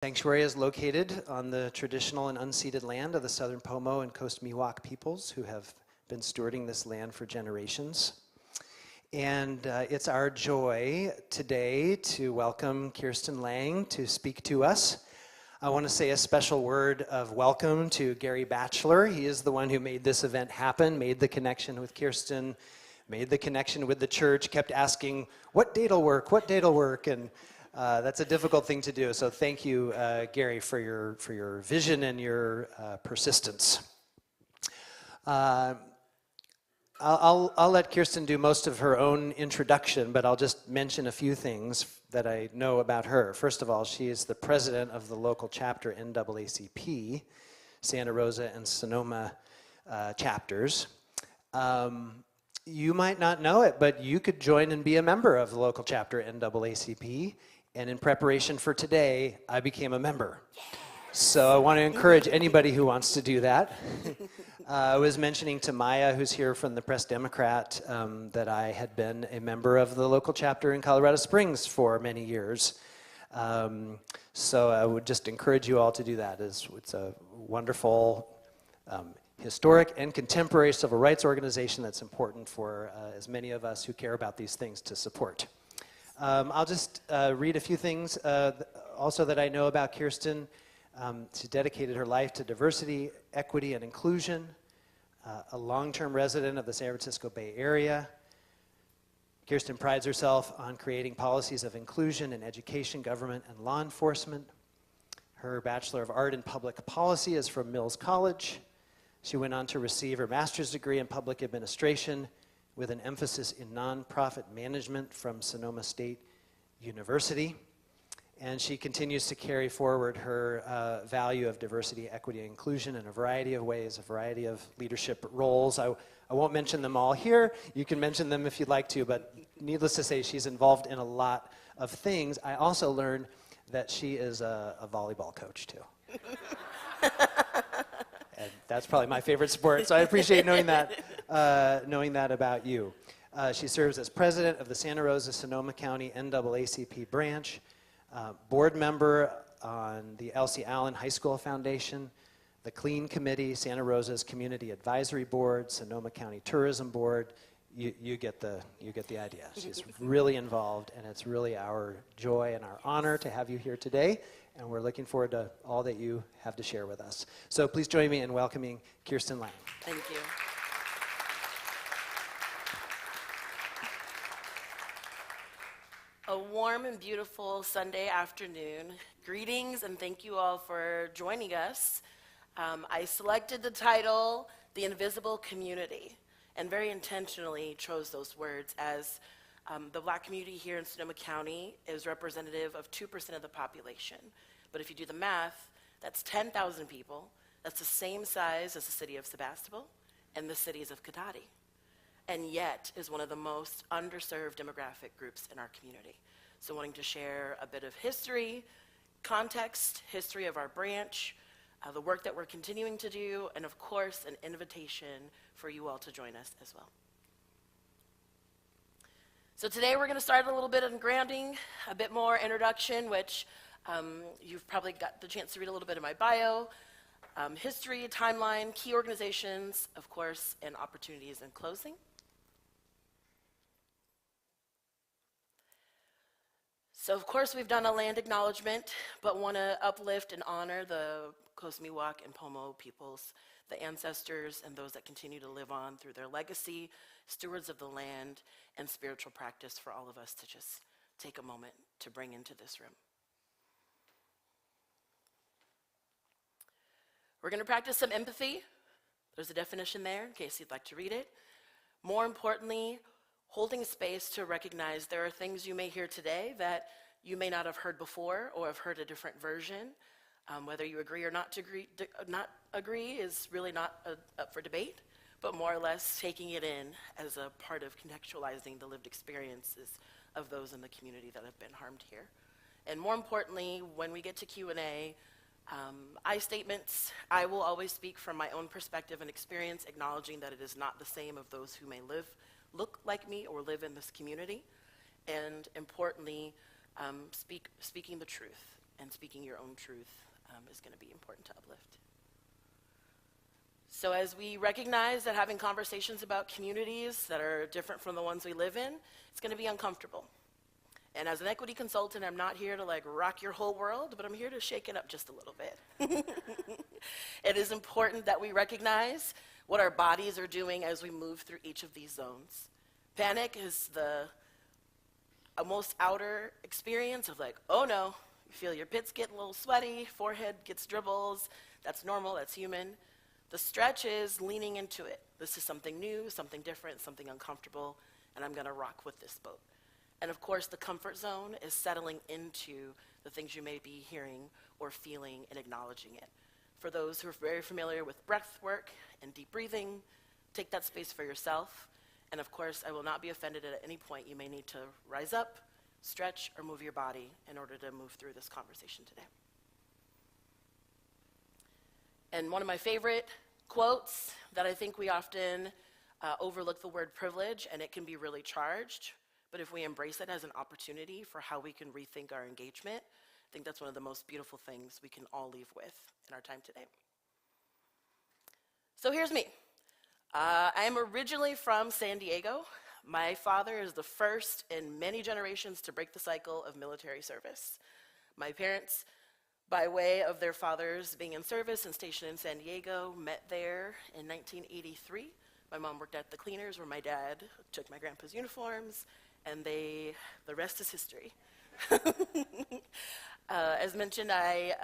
Sanctuary is located on the traditional and unceded land of the Southern Pomo and Coast Miwok peoples who have been stewarding this land for generations. And it's our joy today to welcome Kirstyne Lange to speak to us. I want to say a special word of welcome to Gary Batchelor. He is the one who made this event happen, made the connection with Kirstyne, made the connection with the church, kept asking, what date'll work, and that's a difficult thing to do. So thank you, Gary, for your vision and your persistence. I'll let Kirstyne do most of her own introduction, but I'll just mention a few things that I know about her. First of all, she is the president of the local chapter NAACP, Santa Rosa and Sonoma chapters. You might not know it, but you could join and be a member of the local chapter NAACP. And in preparation for today, I became a member. So I want to encourage anybody who wants to do that. I was mentioning to Maya, who's here from the Press Democrat, that I had been a member of the local chapter in Colorado Springs for many years. So I would just encourage you all to do that. It's a wonderful, historic and contemporary civil rights organization that's important for as many of us who care about these things to support. I'll just read a few things also that I know about Kirstyne. She dedicated her life to diversity, equity, and inclusion, a long-term resident of the San Francisco Bay Area. Kirstyne prides herself on creating policies of inclusion in education, government, and law enforcement. Her Bachelor of Art in Public Policy is from Mills College. She went on to receive her master's degree in public administration with an emphasis in nonprofit management from Sonoma State University. And she continues to carry forward her value of diversity, equity, and inclusion in a variety of ways, a variety of leadership roles. I won't mention them all here. You can mention them if you'd like to, but needless to say, she's involved in a lot of things. I also learned that she is a volleyball coach, too. And that's probably my favorite sport, so I appreciate knowing that about you. She serves as president of the Santa Rosa Sonoma County NAACP branch, board member on the Elsie Allen High School Foundation, the Clean Committee, Santa Rosa's Community Advisory Board, Sonoma County Tourism Board. You get the idea. She's really involved, and it's really our joy and our honor to have you here today. And we're looking forward to all that you have to share with us. So please join me in welcoming Kirstyne Lange. Thank you. A warm and beautiful Sunday afternoon. Greetings and thank you all for joining us. I selected the title, The Invisible Community, and very intentionally chose those words as the Black community here in Sonoma County is representative of 2% of the population. But if you do the math, that's 10,000 people. That's the same size as the city of Sebastopol and the cities of Cotati, and yet is one of the most underserved demographic groups in our community. So wanting to share a bit of history, context, history of our branch, the work that we're continuing to do, and of course, an invitation for you all to join us as well. So today we're going to start a little bit on grounding, a bit more introduction, which you've probably got the chance to read a little bit of my bio, history, timeline, key organizations, of course, and opportunities in closing. So of course we've done a land acknowledgement, but want to uplift and honor the Coast Miwok and Pomo peoples, the ancestors and those that continue to live on through their legacy, stewards of the land, and spiritual practice for all of us to just take a moment to bring into this room. We're going to practice some empathy. There's a definition there in case you'd like to read it. More importantly, holding space to recognize there are things you may hear today that you may not have heard before or have heard a different version. Whether you agree or not agree is really not up for debate, but more or less taking it in as a part of contextualizing the lived experiences of those in the community that have been harmed here. And more importantly, when we get to Q&A, I statements, I will always speak from my own perspective and experience, acknowledging that it is not the same of those who may look like me or live in this community, and importantly, speaking the truth and speaking your own truth is going to be important to uplift. So as we recognize that having conversations about communities that are different from the ones we live in, it's going to be uncomfortable. And as an equity consultant, I'm not here to like rock your whole world, but I'm here to shake it up just a little bit. It is important that we recognize what our bodies are doing as we move through each of these zones. Panic is the most outer experience of like, oh no, you feel your pits get a little sweaty, forehead gets dribbles. That's normal, that's human. The stretch is leaning into it. This is something new, something different, something uncomfortable, and I'm gonna rock with this boat. And of course, the comfort zone is settling into the things you may be hearing or feeling and acknowledging it. For those who are very familiar with breath work and deep breathing, take that space for yourself. And of course, I will not be offended at any point. You may need to rise up, stretch, or move your body in order to move through this conversation today. And one of my favorite quotes that I think we often overlook the word privilege, and it can be really charged, but if we embrace it as an opportunity for how we can rethink our engagement, I think that's one of the most beautiful things we can all leave with in our time today. So here's me. I am originally from San Diego. My father is the first in many generations to break the cycle of military service. My parents, by way of their fathers being in service and stationed in San Diego, met there in 1983. My mom worked at the cleaners where my dad took my grandpa's uniforms, and the rest is history. As mentioned, I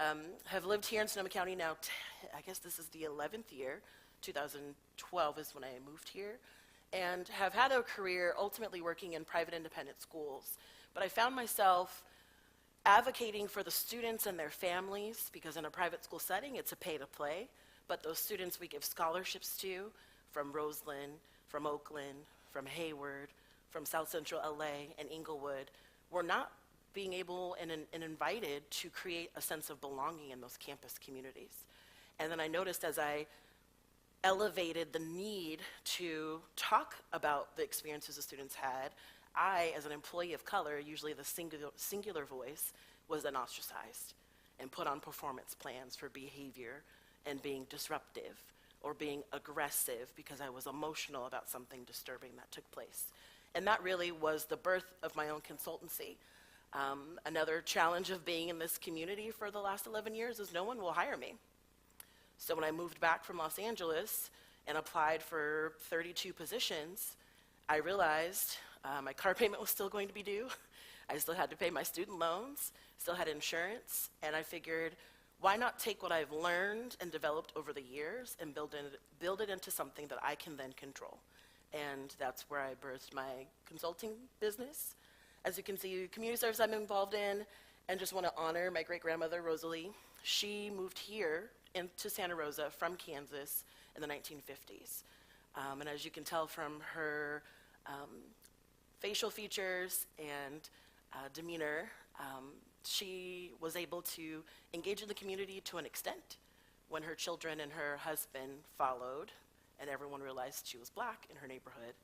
have lived here in Sonoma County now, I guess this is the 11th year. 2012 is when I moved here, and have had a career ultimately working in private independent schools. But I found myself advocating for the students and their families, because in a private school setting, it's a pay to play, but those students we give scholarships to from Roseland, from Oakland, from Hayward, from South Central LA and Inglewood, were not being able and invited to create a sense of belonging in those campus communities. And then I noticed as I elevated the need to talk about the experiences the students had, I, as an employee of color, usually the singular voice, was then ostracized and put on performance plans for behavior and being disruptive or being aggressive because I was emotional about something disturbing that took place. And that really was the birth of my own consultancy. Another challenge of being in this community for the last 11 years is no one will hire me. So when I moved back from Los Angeles and applied for 32 positions, I realized my car payment was still going to be due. I still had to pay my student loans, still had insurance, and I figured, why not take what I've learned and developed over the years and build it into something that I can then control? And that's where I birthed my consulting business. As you can see, community service I'm involved in, and just want to honor my great-grandmother, Rosalie. She moved here into Santa Rosa from Kansas in the 1950s. And as you can tell from her facial features and demeanor, she was able to engage in the community to an extent. When her children and her husband followed, and everyone realized she was Black in her neighborhood,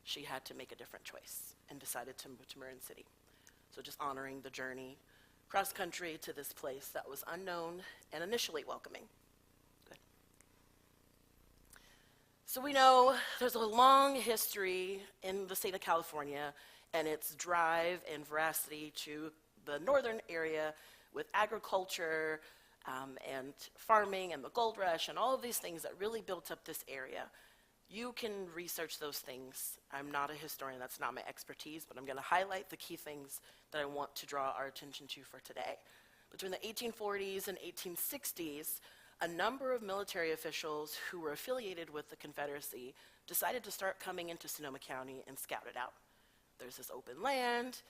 she had to make a different choice and decided to move to Marin City. So just honoring the journey cross country to this place that was unknown and initially welcoming. Good. So we know there's a long history in the state of California and its drive and veracity to the northern area with agriculture and farming and the gold rush and all of these things that really built up this area. You can research those things. I'm not a historian, that's not my expertise, but I'm going to highlight the key things that I want to draw our attention to for today. Between the 1840s and 1860s, a number of military officials who were affiliated with the Confederacy decided to start coming into Sonoma County and scout it out. There's this open land,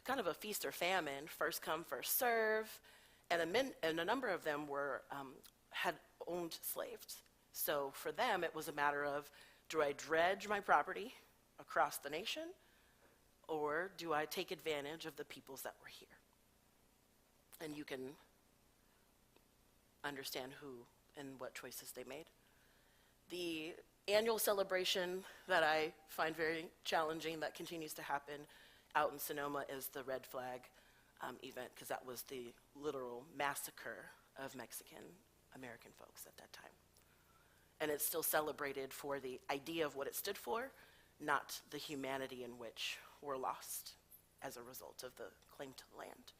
kind of a feast or famine, first come, first serve, and a number of them had owned slaves. So for them, it was a matter of, do I dredge my property across the nation, or do I take advantage of the peoples that were here? And you can understand who and what choices they made. The annual celebration that I find very challenging that continues to happen out in Sonoma is the Red Flag event, because that was the literal massacre of Mexican American folks at that time. And it's still celebrated for the idea of what it stood for, not the humanity in which were lost as a result of the claim to the land.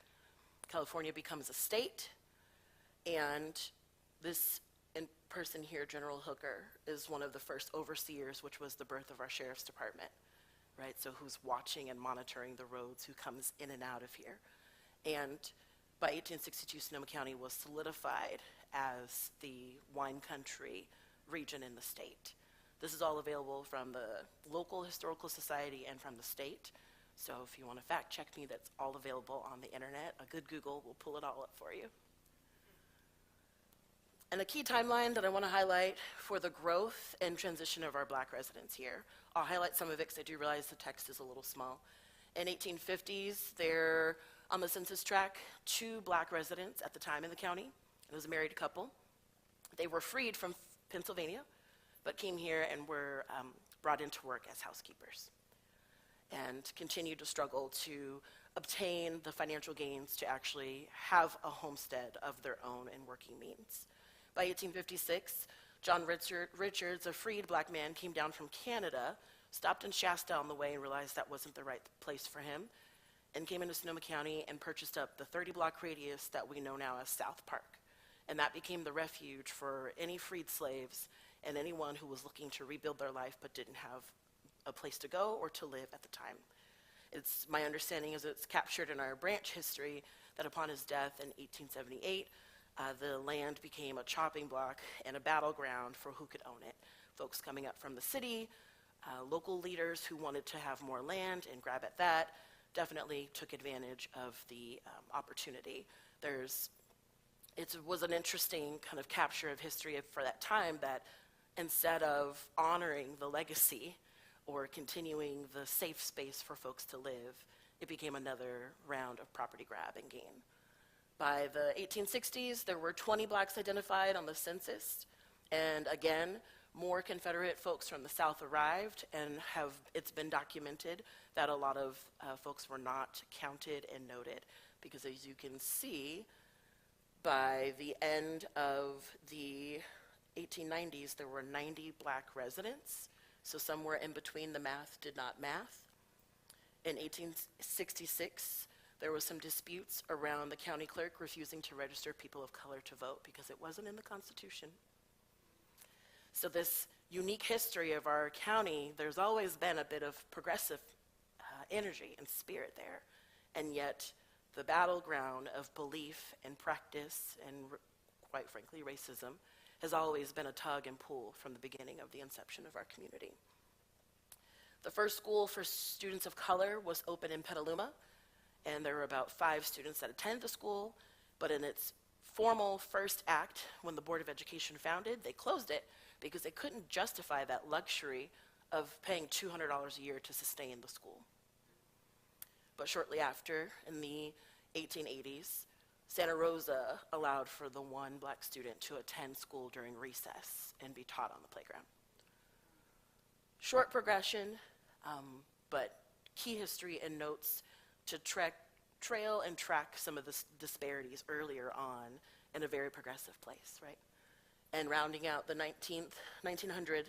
California becomes a state, and this person here, General Hooker, is one of the first overseers, which was the birth of our sheriff's department, right? So who's watching and monitoring the roads, who comes in and out of here. And by 1862, Sonoma County was solidified as the wine country region in the state. This is all available from the local historical society and from the state. So if you want to fact check me, that's all available on the internet. A good Google will pull it all up for you. And a key timeline that I want to highlight for the growth and transition of our black residents here. I'll highlight some of it because I do realize the text is a little small. In 1850s, there on the census tract, 2 black residents at the time in the county. It was a married couple. They were freed from Pennsylvania, but came here and were brought into work as housekeepers and continued to struggle to obtain the financial gains to actually have a homestead of their own and working means. By 1856, John Richards, a freed black man, came down from Canada, stopped in Shasta on the way and realized that wasn't the right place for him, and came into Sonoma County and purchased up the 30-block radius that we know now as South Park. And that became the refuge for any freed slaves and anyone who was looking to rebuild their life but didn't have a place to go or to live at the time. It's my understanding, as it's captured in our branch history, that upon his death in 1878, the land became a chopping block and a battleground for who could own it. Folks coming up from the city, local leaders who wanted to have more land and grab at that, definitely took advantage of the opportunity. It was an interesting kind of capture of history for that time, that instead of honoring the legacy or continuing the safe space for folks to live, it became another round of property grab and gain. By the 1860s, there were 20 blacks identified on the census, and again, more Confederate folks from the South arrived, and it's been documented that a lot of folks were not counted and noted, because as you can see, by the end of the 1890s, there were 90 black residents, so somewhere in between the math did not math. In 1866, there was some disputes around the county clerk refusing to register people of color to vote because it wasn't in the Constitution. So this unique history of our county, there's always been a bit of progressive energy and spirit there, and yet the battleground of belief and practice and, quite frankly, racism has always been a tug and pull from the beginning of the inception of our community. The first school for students of color was open in Petaluma, and there were about 5 students that attended the school, but in its formal first act, when the Board of Education founded, they closed it because they couldn't justify that luxury of paying $200 a year to sustain the school. But shortly after, in the 1880s, Santa Rosa allowed for the 1 black student to attend school during recess and be taught on the playground. Short progression, but key history and notes to trail and track some of the disparities earlier on in a very progressive place, right? And rounding out the 1900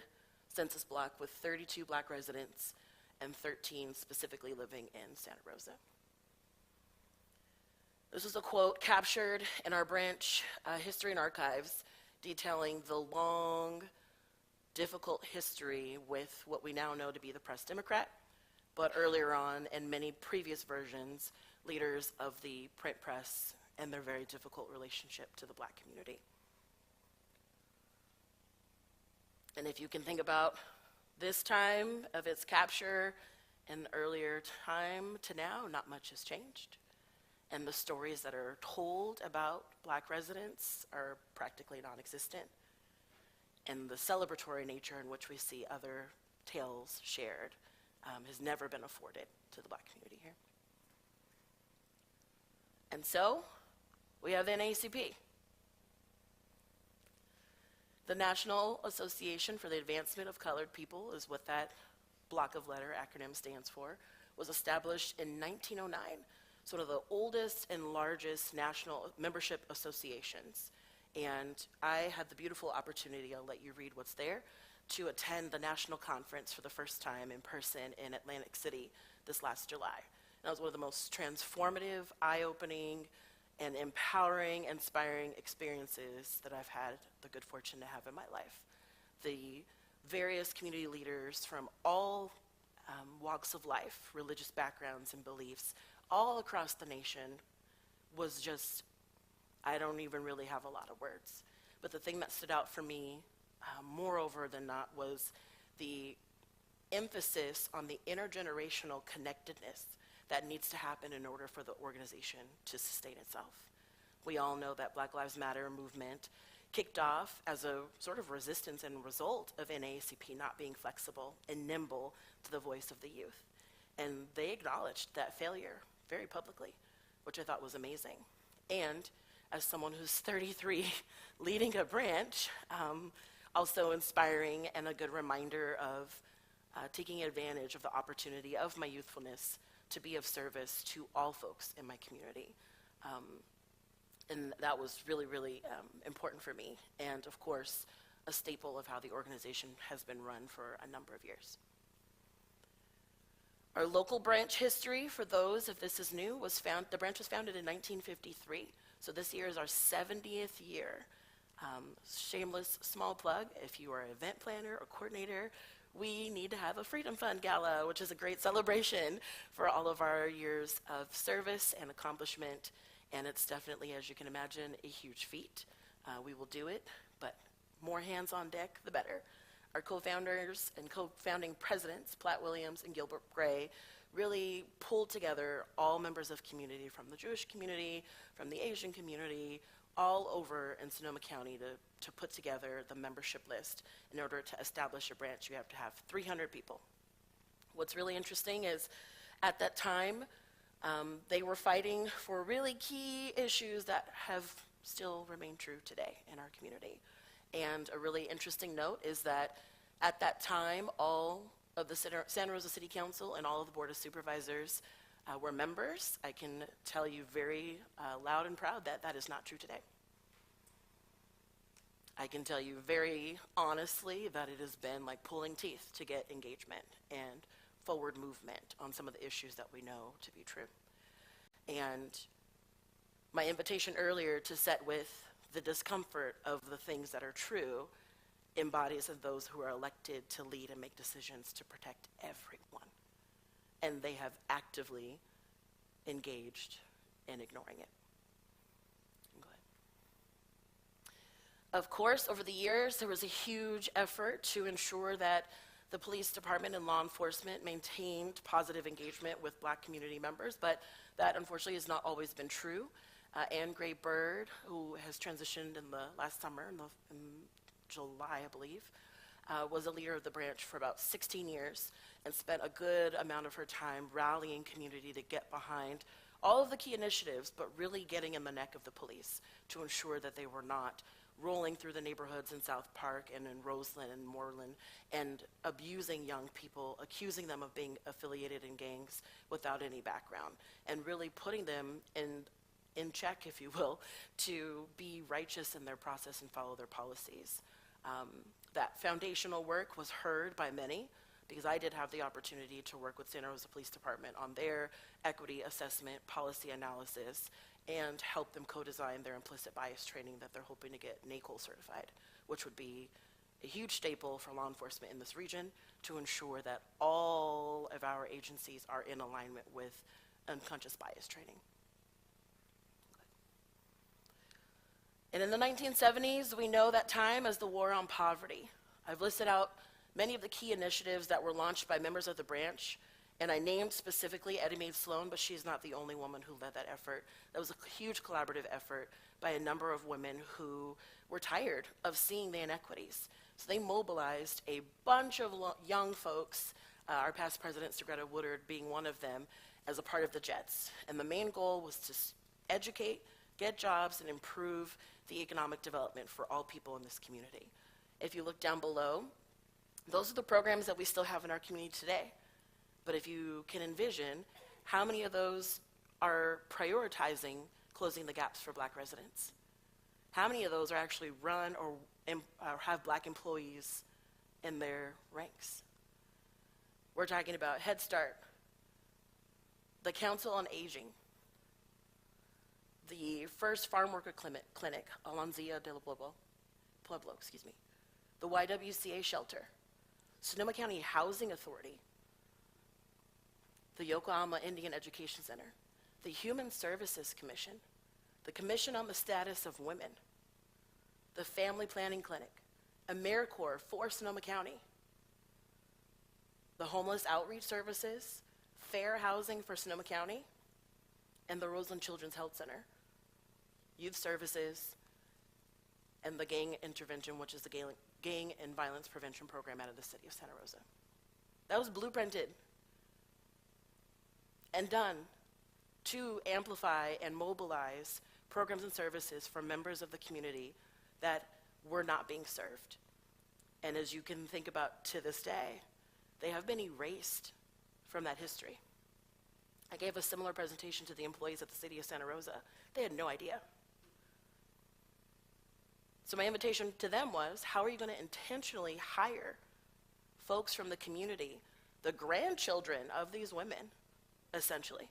census block with 32 black residents and 13 specifically living in Santa Rosa. This is a quote captured in our branch history and archives, detailing the long, difficult history with what we now know to be the Press Democrat, but earlier on, in many previous versions, leaders of the print press and their very difficult relationship to the black community. And if you can think about this time of its capture and earlier time to now, not much has changed. And the stories that are told about black residents are practically non-existent. And the celebratory nature in which we see other tales shared has never been afforded to the black community here. And so, we have the NAACP. The National Association for the Advancement of Colored People is what that block of letter acronym stands for, was established in 1909 It's one of the oldest and largest national membership associations. And I had the beautiful opportunity, I'll let you read what's there, to attend the national conference for the first time in person in Atlantic City this last July. And that was one of the most transformative, eye-opening, and empowering, inspiring experiences that I've had the good fortune to have in my life. The various community leaders from all walks of life, religious backgrounds and beliefs, all across the nation was just, I don't even really have a lot of words. But the thing that stood out for me, moreover than not, was the emphasis on the intergenerational connectedness that needs to happen in order for the organization to sustain itself. We all know that Black Lives Matter movement kicked off as a sort of resistance and result of NAACP not being flexible and nimble to the voice of the youth. And they acknowledged that failure very publicly, which I thought was amazing. And as someone who's 33 leading a branch, also inspiring and a good reminder of taking advantage of the opportunity of my youthfulness to be of service to all folks in my community. And that was really, really important for me. And of course, a staple of how the organization has been run for a number of years. Our local branch history, for those, if this is new, the branch was founded in 1953. So this year is our 70th year. Shameless small plug, if you are an event planner or coordinator, we need to have a Freedom Fund Gala, which is a great celebration for all of our years of service and accomplishment. And it's definitely, as you can imagine, a huge feat. We will do it, but more hands on deck, the better. Our co-founders and co-founding presidents, Platt Williams and Gilbert Gray, really pulled together all members of community, from the Jewish community, from the Asian community, all over in Sonoma County to put together the membership list. In order to establish a branch, you have to have 300 people. What's really interesting is at that time, they were fighting for really key issues that have still remained true today in our community. And a really interesting note is that at that time, all of the Santa Rosa City Council and all of the Board of Supervisors were members. I can tell you very loud and proud that that is not true today. I can tell you very honestly that it has been like pulling teeth to get engagement and forward movement on some of the issues that we know to be true. And my invitation earlier to set with the discomfort of the things that are true embodies of those who are elected to lead and make decisions to protect everyone. And they have actively engaged in ignoring it. Go ahead. Of course, over the years, there was a huge effort to ensure that the police department and law enforcement maintained positive engagement with Black community members, but that unfortunately has not always been true. Ann Gray Bird, who has transitioned in the last summer, in July, I believe, was a leader of the branch for about 16 years and spent a good amount of her time rallying community to get behind all of the key initiatives, but really getting in the neck of the police to ensure that they were not rolling through the neighborhoods in South Park and in Roseland and Moreland and abusing young people, accusing them of being affiliated in gangs without any background, and really putting them in check, if you will, to be righteous in their process and follow their policies. That foundational work was heard by many, because I did have the opportunity to work with Santa Rosa Police Department on their equity assessment, policy analysis, and help them co-design their implicit bias training that they're hoping to get NACOL certified, which would be a huge staple for law enforcement in this region to ensure that all of our agencies are in alignment with unconscious bias training. And in the 1970s, we know that time as the war on poverty. I've listed out many of the key initiatives that were launched by members of the branch, and I named specifically Eddie Mae Sloan, but she's not the only woman who led that effort. That was a huge collaborative effort by a number of women who were tired of seeing the inequities. So they mobilized a bunch of young folks, our past president, Greta Woodard, being one of them, as a part of the JETS. And the main goal was to educate, get jobs, and improve the economic development for all people in this community. If you look down below, those are the programs that we still have in our community today. But if you can envision, how many of those are prioritizing closing the gaps for Black residents? How many of those are actually run or have Black employees in their ranks? We're talking about Head Start, the Council on Aging, the first farm worker clinic, Alonzia del Pueblo, the YWCA shelter, Sonoma County Housing Authority, the Yokohama Indian Education Center, the Human Services Commission, the Commission on the Status of Women, the Family Planning Clinic, AmeriCorps for Sonoma County, the Homeless Outreach Services, Fair Housing for Sonoma County, and the Roseland Children's Health Center, Youth Services, and the Gang Intervention, which is the Gang and Violence Prevention Program out of the city of Santa Rosa. That was blueprinted and done to amplify and mobilize programs and services for members of the community that were not being served. And as you can think about to this day, they have been erased from that history. I gave a similar presentation to the employees at the city of Santa Rosa. They had no idea. So my invitation to them was, how are you going to intentionally hire folks from the community, the grandchildren of these women, essentially,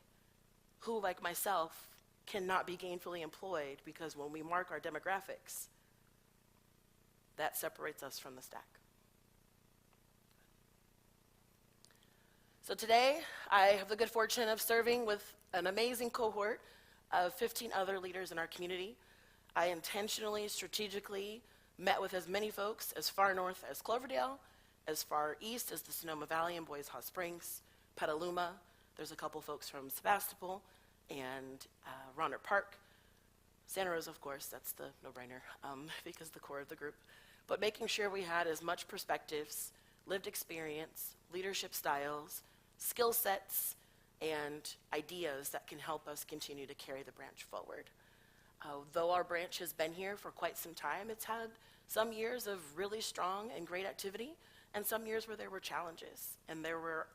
who, like myself, cannot be gainfully employed because when we mark our demographics, that separates us from the stack. So today, I have the good fortune of serving with an amazing cohort of 15 other leaders in our community. I intentionally, strategically met with as many folks as far north as Cloverdale, as far east as the Sonoma Valley and Boys Hot Springs, Petaluma. There's a couple folks from Sebastopol and Ronert Park. Santa Rosa, of course, that's the no-brainer because the core of the group. But making sure we had as much perspectives, lived experience, leadership styles, skill sets, and ideas that can help us continue to carry the branch forward. Though our branch has been here for quite some time, it's had some years of really strong and great activity, and some years where there were challenges, and there were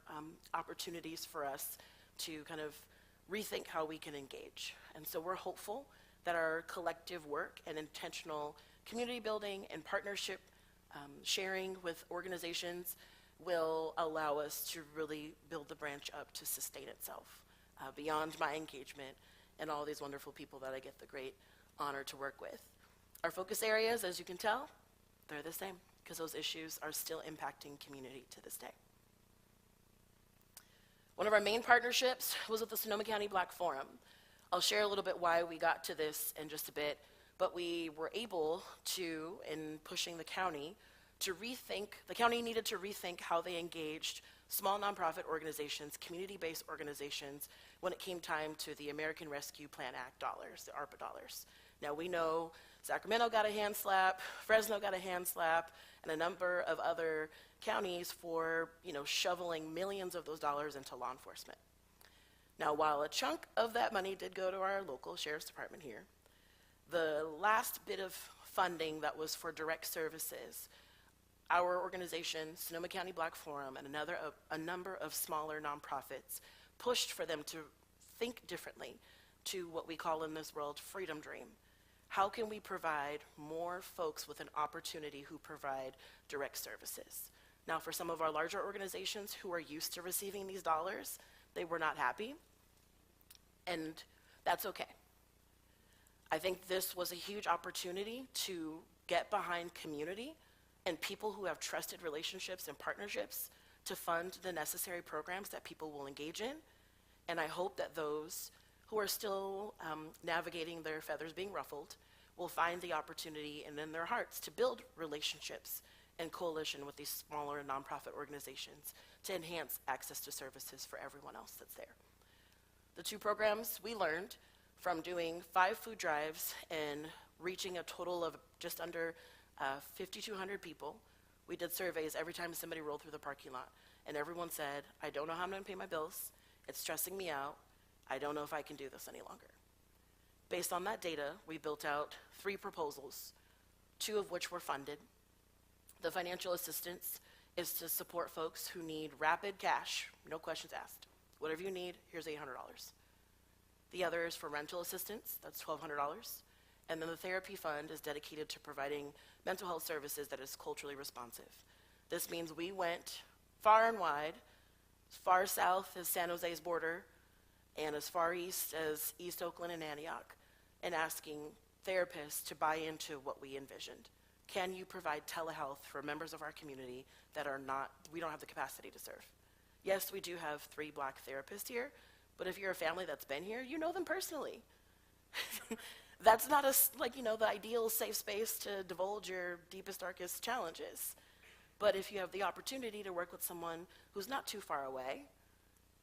opportunities for us to kind of rethink how we can engage. And so we're hopeful that our collective work and intentional community building and partnership sharing with organizations will allow us to really build the branch up to sustain itself beyond my engagement and all these wonderful people that I get the great honor to work with. Our focus areas, as you can tell, they're the same because those issues are still impacting community to this day. One of our main partnerships was with the Sonoma County Black Forum. I'll share a little bit why we got to this in just a bit, but we were able to, in pushing the county, to rethink, the county needed to rethink how they engaged small nonprofit organizations, community-based organizations, when it came time to the American Rescue Plan Act dollars, the ARPA dollars. Now we know Sacramento got a hand slap, Fresno got a hand slap, and a number of other counties for, shoveling millions of those dollars into law enforcement. Now, while a chunk of that money did go to our local sheriff's department here, the last bit of funding that was for direct services, our organization, Sonoma County Black Forum, and a number of smaller nonprofits pushed for them to think differently to what we call in this world freedom dream. How can we provide more folks with an opportunity who provide direct services? Now, for some of our larger organizations who are used to receiving these dollars, they were not happy, and that's okay. I think this was a huge opportunity to get behind community and people who have trusted relationships and partnerships to fund the necessary programs that people will engage in. And I hope that those who are still navigating their feathers being ruffled will find the opportunity and in their hearts to build relationships and coalition with these smaller nonprofit organizations to enhance access to services for everyone else that's there. The two programs we learned from doing 5 food drives and reaching a total of just under 5,200 people. We did surveys every time somebody rolled through the parking lot, and everyone said, I don't know how I'm going to pay my bills. It's stressing me out. I don't know if I can do this any longer. Based on that data, we built out 3 proposals, 2 of which were funded. The financial assistance is to support folks who need rapid cash, no questions asked. Whatever you need, here's $800. The other is for rental assistance, that's $1,200. And then the therapy fund is dedicated to providing mental health services that is culturally responsive. This means we went far and wide, as far south as San Jose's border, and as far east as East Oakland and Antioch, and asking therapists to buy into what we envisioned. Can you provide telehealth for members of our community that we don't have the capacity to serve? Yes, we do have 3 Black therapists here, but if you're a family that's been here, you know them personally. That's not the ideal safe space to divulge your deepest, darkest challenges. But if you have the opportunity to work with someone who's not too far away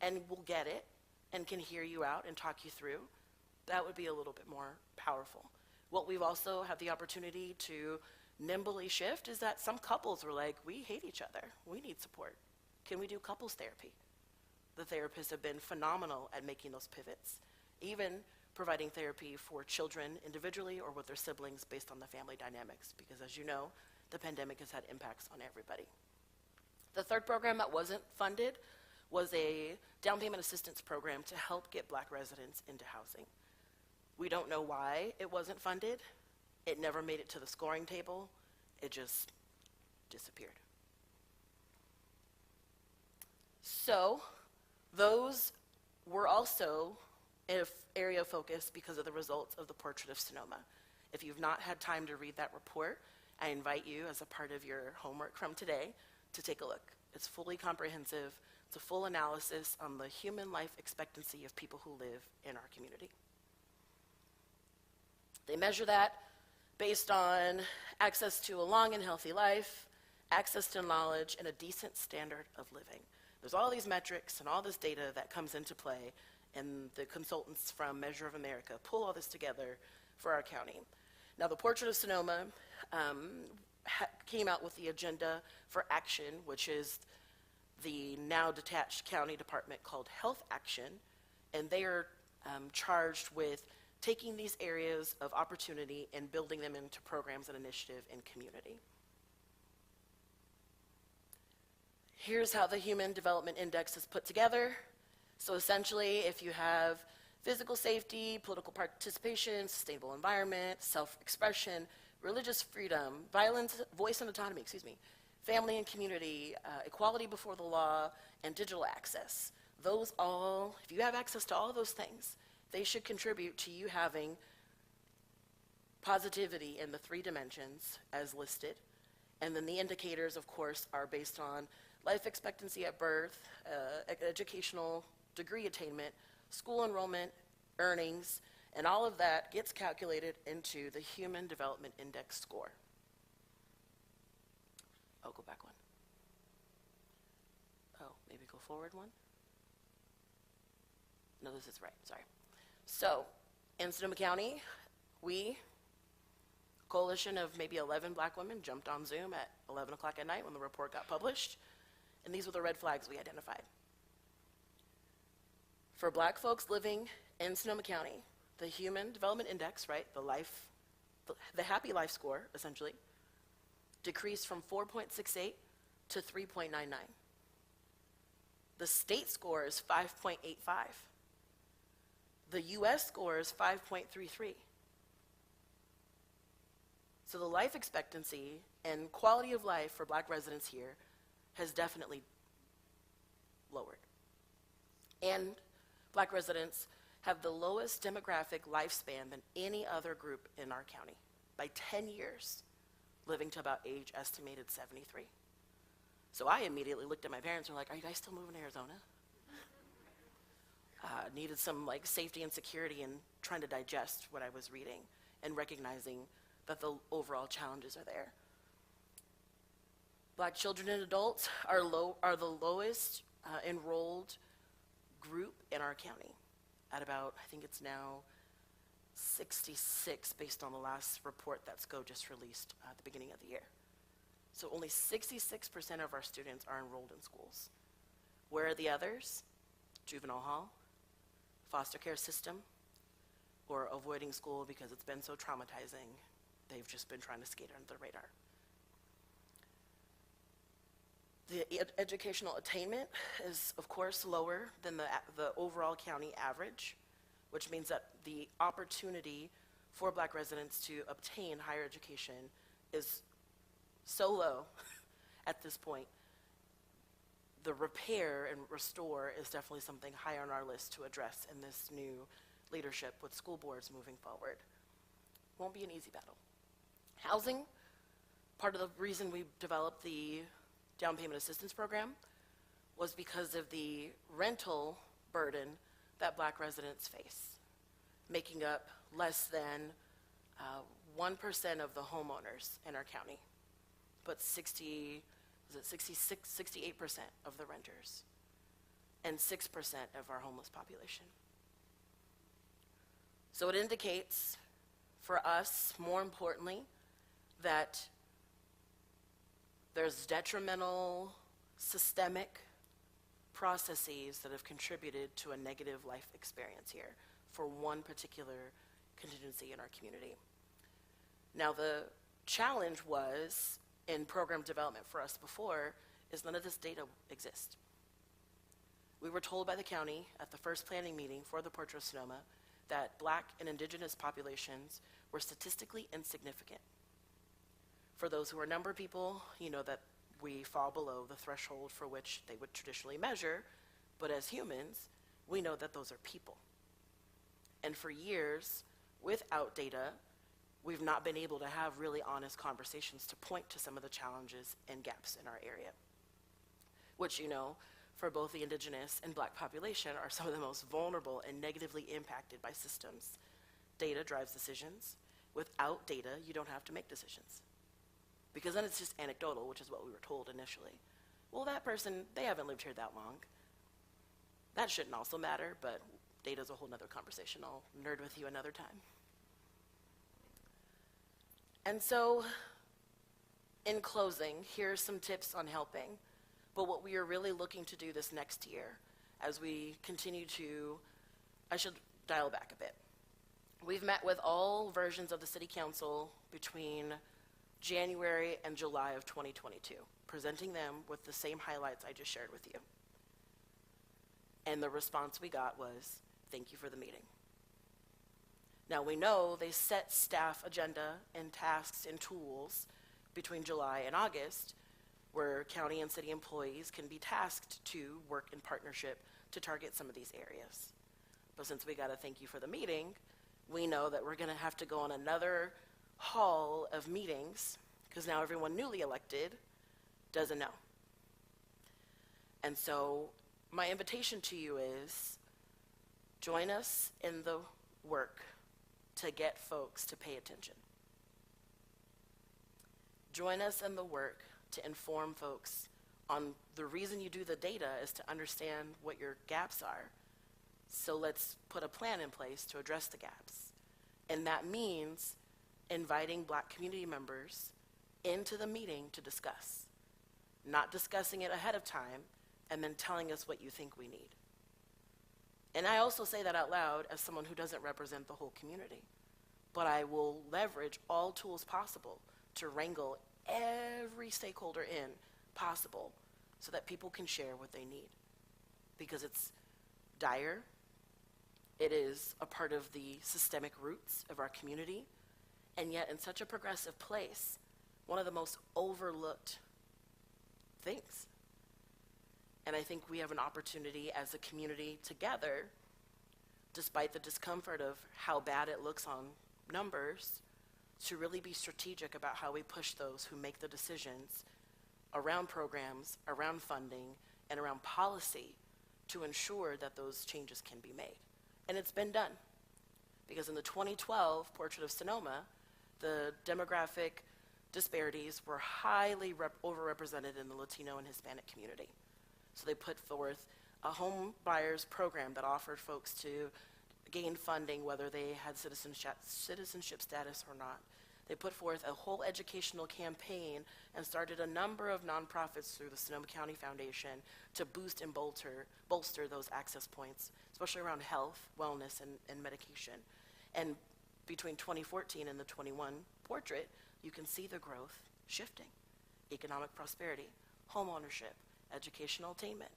and will get it and can hear you out and talk you through, that would be a little bit more powerful. What we've also had the opportunity to nimbly shift is that some couples were like, we hate each other, we need support. Can we do couples therapy? The therapists have been phenomenal at making those pivots, even providing therapy for children individually or with their siblings based on the family dynamics, because as you know, the pandemic has had impacts on everybody. The third program that wasn't funded was a down payment assistance program to help get Black residents into housing. We don't know why it wasn't funded. It never made it to the scoring table. It just disappeared. So those were also an area of focus because of the results of the Portrait of Sonoma. If you've not had time to read that report, I invite you, as a part of your homework from today, to take a look. It's fully comprehensive. It's a full analysis on the human life expectancy of people who live in our community. They measure that based on access to a long and healthy life, access to knowledge, and a decent standard of living. There's all these metrics and all this data that comes into play, and the consultants from Measure of America pull all this together for our county. Now, the Portrait of Sonoma came out with the agenda for action, which is the now detached county department called Health Action, and they are charged with taking these areas of opportunity and building them into programs and initiative in community. Here's how the Human Development Index is put together. So essentially, if you have physical safety, political participation, sustainable environment, self-expression, religious freedom, voice and autonomy, family and community, equality before the law, and digital access. Those all, if you have access to all of those things, they should contribute to you having positivity in the 3 dimensions as listed. And then the indicators, of course, are based on life expectancy at birth, educational degree attainment, school enrollment, earnings, and all of that gets calculated into the Human Development Index score. Oh, go back one. Oh, maybe go forward one. No, this is right, sorry. So, in Sonoma County, we, coalition of maybe 11 Black women, jumped on Zoom at 11 o'clock at night when the report got published, and these were the red flags we identified. For Black folks living in Sonoma County, the Human Development Index, right, the happy life score, essentially, decreased from 4.68 to 3.99. The state score is 5.85. The US score is 5.33. So the life expectancy and quality of life for Black residents here has definitely lowered. And Black residents have the lowest demographic lifespan than any other group in our county, by 10 years, living to about age estimated 73. So I immediately looked at my parents and were like, are you guys still moving to Arizona? Needed some safety and security in trying to digest what I was reading and recognizing that the overall challenges are there. Black children and adults are the lowest enrolled group in our county at about, I think it's now 66 based on the last report that SCO just released at the beginning of the year. So only 66% of our students are enrolled in schools. Where are the others? Juvenile hall, foster care system, or avoiding school because it's been so traumatizing, they've just been trying to skate under the radar. The educational attainment is, of course, lower than the overall county average, which means that the opportunity for Black residents to obtain higher education is so low at this point. The repair and restore is definitely something high on our list to address in this new leadership with school boards moving forward. Won't be an easy battle. Housing, part of the reason we developed the down payment assistance program was because of the rental burden that Black residents face, making up less than 1% of the homeowners in our county, but 68% of the renters, and 6% of our homeless population. So it indicates for us, more importantly, that there's detrimental, systemic processes that have contributed to a negative life experience here for one particular contingency in our community. Now, the challenge was in program development for us before is none of this data exists. We were told by the county at the first planning meeting for the Portrait of Sonoma that Black and Indigenous populations were statistically insignificant. For those who are number people, you know that we fall below the threshold for which they would traditionally measure, but as humans, we know that those are people. And for years, without data, we've not been able to have really honest conversations to point to some of the challenges and gaps in our area, which, you know, for both the Indigenous and Black population are some of the most vulnerable and negatively impacted by systems. Data drives decisions. Without data, you don't have to make decisions, because then it's just anecdotal, which is what we were told initially. Well, that person, they haven't lived here that long. That shouldn't also matter, but data's a whole nother conversation. I'll nerd with you another time. And so, in closing, here's some tips on helping. But what we are really looking to do this next year, as we continue to, I should dial back a bit. We've met with all versions of the City Council between January and July of 2022, presenting them with the same highlights I just shared with you. And the response we got was, thank you for the meeting. Now we know they set staff agenda and tasks and tools between July and August, where county and city employees can be tasked to work in partnership to target some of these areas. But since we got a thank you for the meeting, we know that we're gonna have to go on another haul of meetings, because now everyone newly elected doesn't know. And so my invitation to you is, join us in the work to get folks to pay attention. Join us in the work to inform folks on the reason you do the data is to understand what your gaps are. So let's put a plan in place to address the gaps. And that means inviting Black community members into the meeting to discuss, not discussing it ahead of time and then telling us what you think we need. And I also say that out loud as someone who doesn't represent the whole community, but I will leverage all tools possible to wrangle every stakeholder in possible so that people can share what they need, because it's dire. It is a part of the systemic roots of our community, and yet in such a progressive place, one of the most overlooked things. And I think we have an opportunity as a community together, despite the discomfort of how bad it looks on numbers, to really be strategic about how we push those who make the decisions around programs, around funding, and around policy to ensure that those changes can be made. And it's been done. Because in the 2012 Portrait of Sonoma, the demographic disparities were highly overrepresented in the Latino and Hispanic community. So they put forth a home buyers program that offered folks to gain funding whether they had citizenship status or not. They put forth a whole educational campaign and started a number of nonprofits through the Sonoma County Foundation to boost and bolster those access points, especially around health, wellness, and medication. And between 2014 and the 21 portrait, you can see the growth shifting. Economic prosperity, home ownership, educational attainment.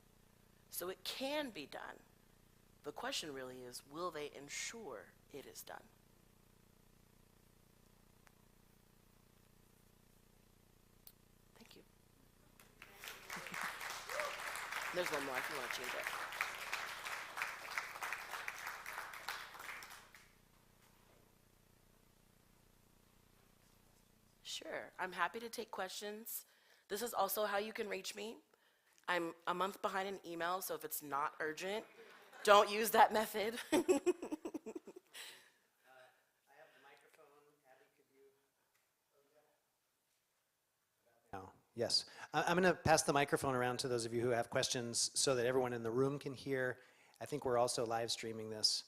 So it can be done, The question really is, will they ensure it is done? Thank you. There's one more if you want to change it. Sure, I'm happy to take questions. This is also how you can reach me. I'm a month behind in email, so if it's not urgent, don't use that method. I have the microphone. Abby, could you? No. Yes. I'm going to pass the microphone around to those of you who have questions so that everyone in the room can hear. I think we're also live streaming this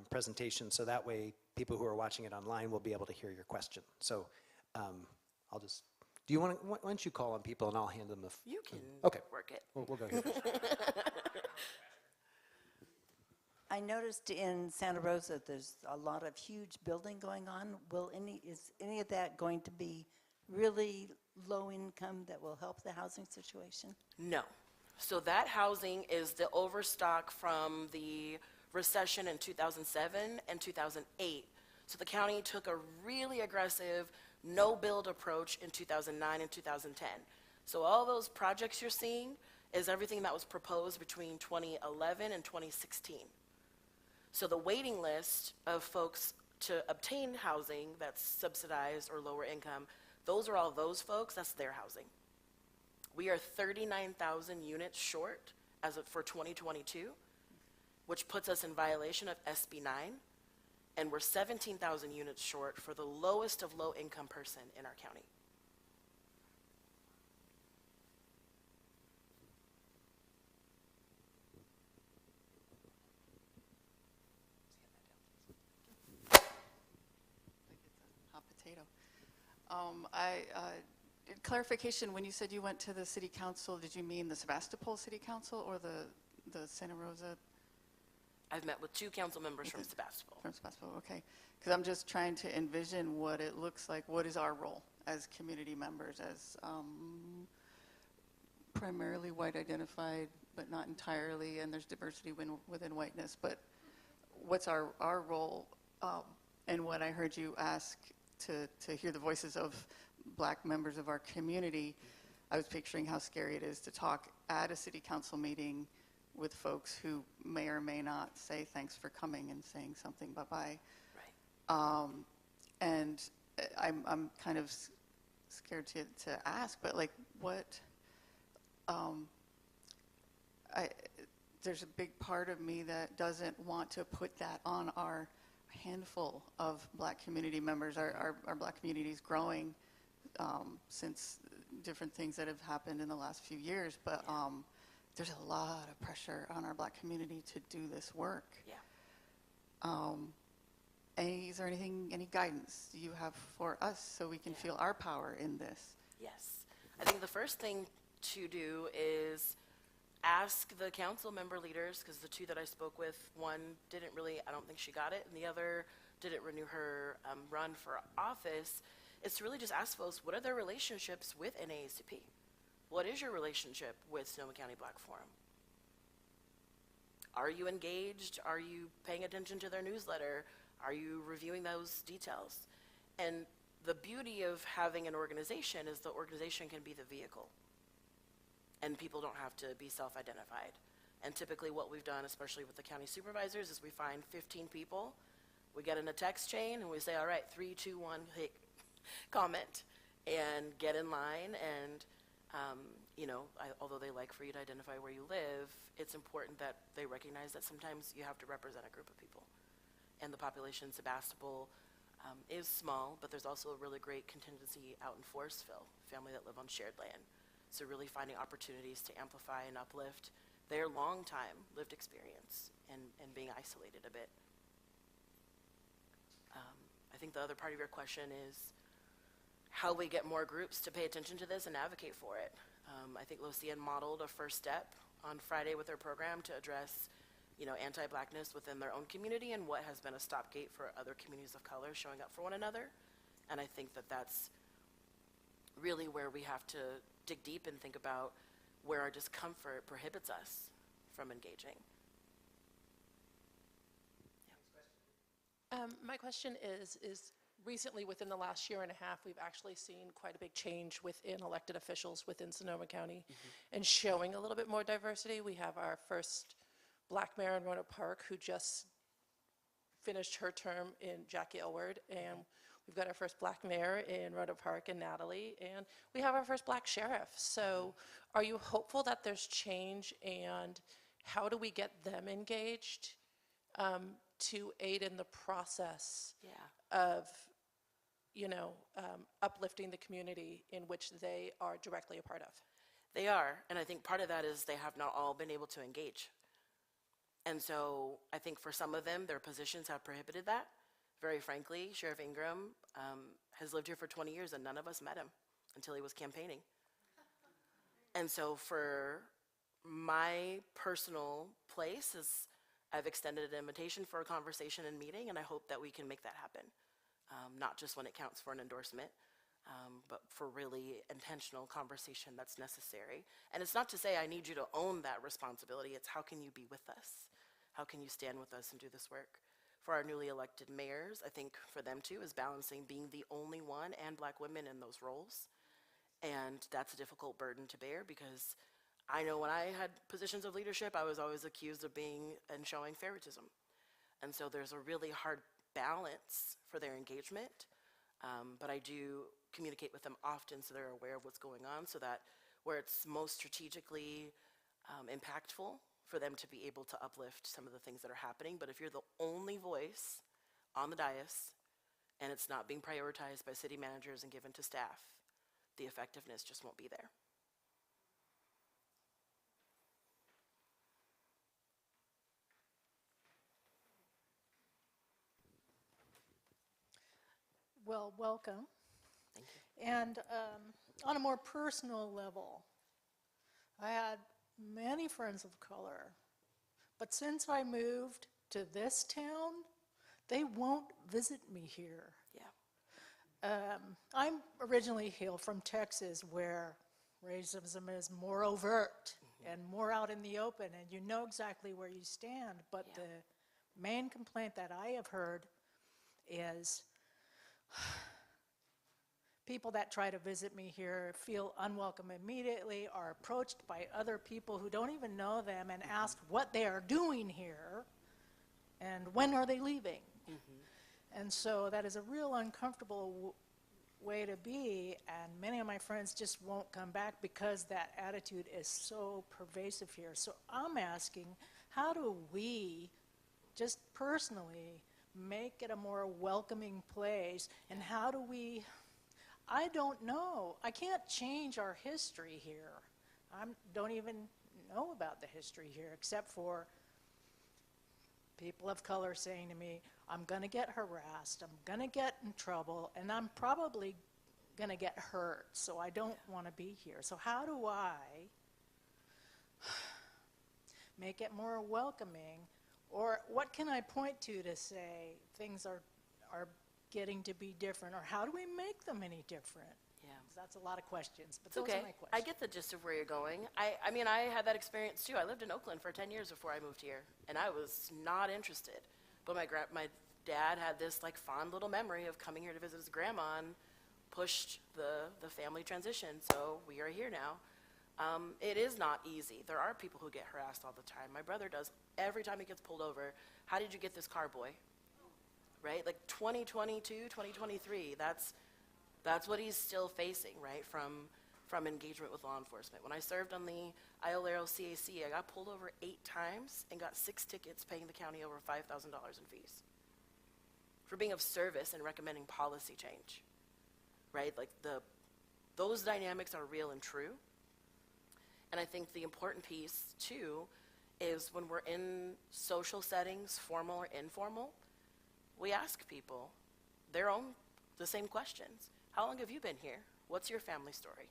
presentation, so that way people who are watching it online will be able to hear your question. So I'll just, do you want to, why don't you call on people and I'll hand them the. You can Okay. work it. We'll go here. I noticed in Santa Rosa, there's a lot of huge building going on. Is any of that going to be really low income that will help the housing situation? No. So that housing is the overstock from the recession in 2007 and 2008. So the county took a really aggressive no-build approach in 2009 and 2010. So all those projects you're seeing is everything that was proposed between 2011 and 2016. So the waiting list of folks to obtain housing that's subsidized or lower income, those are all those folks, that's their housing. We are 39,000 units short as of for 2022, which puts us in violation of SB 9, and we're 17,000 units short for the lowest of low income person in our county. Hot potato. Clarification, when you said you went to the city council, did you mean the Sebastopol City Council or the Santa Rosa I've met with 2 council members from Sebastopol. from Sebastopol? Okay. Because I'm just trying to envision what it looks like. What is our role as community members, as primarily white identified, but not entirely, and there's diversity within whiteness. But what's our role? And what I heard you ask to hear the voices of Black members of our community, I was picturing how scary it is to talk at a city council meeting with folks who may or may not say thanks for coming and saying something bye-bye. Right. And I'm kind of scared to ask, but like what, there's a big part of me that doesn't want to put that on our handful of Black community members. Our Black community is growing since different things that have happened in the last few years, but there's a lot of pressure on our Black community to do this work. Yeah. Is there any guidance you have for us so we can feel our power in this? Yes. I think the first thing to do is ask the council member leaders, because the 2 that I spoke with, one didn't really, I don't think she got it, and the other didn't renew her run for office, is to really just ask folks, what are their relationships with NAACP? What is your relationship with Sonoma County Black Forum? Are you engaged? Are you paying attention to their newsletter? Are you reviewing those details? And the beauty of having an organization is the organization can be the vehicle. And people don't have to be self-identified. And typically what we've done, especially with the county supervisors, is we find 15 people, we get in a text chain, and we say, all right, 3, 2, 1, hey, comment, and get in line. And although they like for you to identify where you live, it's important that they recognize that sometimes you have to represent a group of people. And the population in Sebastopol is small, but there's also a really great contingency out in Forestville, family that live on shared land. So really finding opportunities to amplify and uplift their long time lived experience and being isolated a bit. I think the other part of your question is how we get more groups to pay attention to this and advocate for it. I think Lucienne modeled a first step on Friday with their program to address anti-Blackness within their own community and what has been a stopgate for other communities of color showing up for one another. And I think that that's really where we have to dig deep and think about where our discomfort prohibits us from engaging. My question is recently, within the last year and a half, we've actually seen quite a big change within elected officials within Sonoma County and showing a little bit more diversity. We have our first black mayor in Roanoke Park who just finished her term in Jackie Elward, and we've got our first black mayor in Roanoke Park in Natalie, and we have our first black sheriff. So are you hopeful that there's change, and how do we get them engaged to aid in the process Yeah. of, uplifting the community in which they are directly a part of? They are, and I think part of that is they have not all been able to engage. And so I think for some of them, their positions have prohibited that. Very frankly, Sheriff Ingram has lived here for 20 years and none of us met him until he was campaigning. And so for my personal place is I've extended an invitation for a conversation and meeting, and I hope that we can make that happen. Not just when it counts for an endorsement, but for really intentional conversation that's necessary. And it's not to say I need you to own that responsibility, it's how can you be with us? How can you stand with us and do this work? For our newly elected mayors, I think for them too is balancing being the only one and black women in those roles. And that's a difficult burden to bear because I know when I had positions of leadership, I was always accused of being and showing favoritism. And so there's a really hard balance for their engagement. But I do communicate with them often so they're aware of what's going on so that where it's most strategically impactful for them to be able to uplift some of the things that are happening. But if you're the only voice on the dais and it's not being prioritized by city managers and given to staff, the effectiveness just won't be there. Well, welcome. Thank you. And on a more personal level, I had many friends of color, but since I moved to this town, they won't visit me here. Yeah. I'm originally hail from Texas, where racism is more overt and more out in the open, and you know exactly where you stand. But Yeah. the main complaint that I have heard is people that try to visit me here feel unwelcome immediately, are approached by other people who don't even know them and ask what they are doing here and when are they leaving. And so that is a real uncomfortable way to be, and many of my friends just won't come back because that attitude is so pervasive here. So I'm asking, how do we, just personally, make it a more welcoming place, and how do we, I don't know. I can't change our history here. I don't even know about the history here, except for people of color saying to me, I'm going to get harassed, I'm going to get in trouble, and I'm probably going to get hurt, so I don't want to be here. So how do I make it more welcoming, or what can I point to say things are getting to be different, or how do we make them any different? Yeah. 'Cause that's a lot of questions, but It's those okay. are my questions. I get the gist of where you're going. I mean, I had that experience too. I lived in Oakland for 10 years before I moved here, and I was not interested. But my dad had this like fond little memory of coming here to visit his grandma and pushed the family transition. So we are here now. It is not easy. There are people who get harassed all the time. My brother does every time he gets pulled over. How did you get this car, boy? Right? Like 2022, 2023. That's what he's still facing, right? From engagement with law enforcement. When I served on the Iolero CAC, I got pulled over 8 times and got 6 tickets, paying the county over $5,000 in fees for being of service and recommending policy change, right? Like those dynamics are real and true. And I think the important piece too is when we're in social settings, formal or informal, we ask people the same questions. How long have you been here? What's your family story?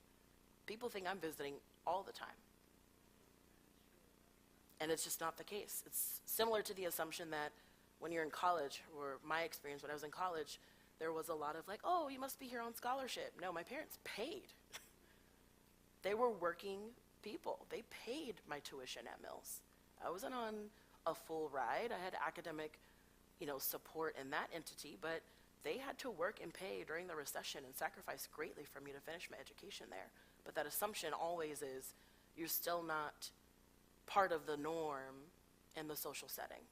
People think I'm visiting all the time. And it's just not the case. It's similar to the assumption that when you're in college, or my experience when I was in college, there was a lot of like, oh, you must be here on scholarship. No, my parents paid. They were working people. They paid my tuition at Mills. I wasn't on a full ride. I had academic support in that entity, but they had to work and pay during the recession and sacrifice greatly for me to finish my education there. But that assumption always is you're still not part of the norm in the social setting.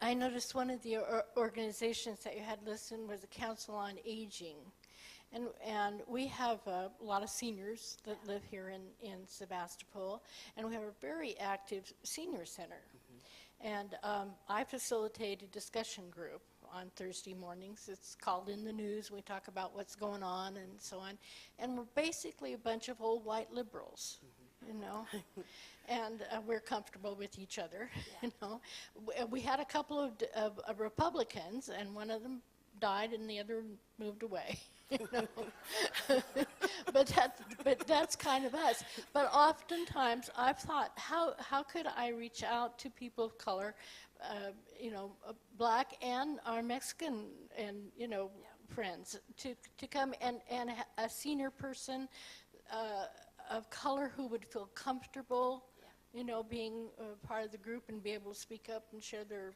I noticed one of the organizations that you had listed was the Council on Aging. And we have a lot of seniors that live here in Sebastopol, and we have a very active senior center. And I facilitate a discussion group on Thursday mornings. It's called In the News. We talk about what's going on and so on. And we're basically a bunch of old white liberals, and we're comfortable with each other, We had a couple of Republicans, and one of them died and the other moved away. But that's kind of us. But oftentimes I've thought, how could I reach out to people of color, Black and our Mexican and friends to come and a senior person of color who would feel comfortable, being part of the group and be able to speak up and share their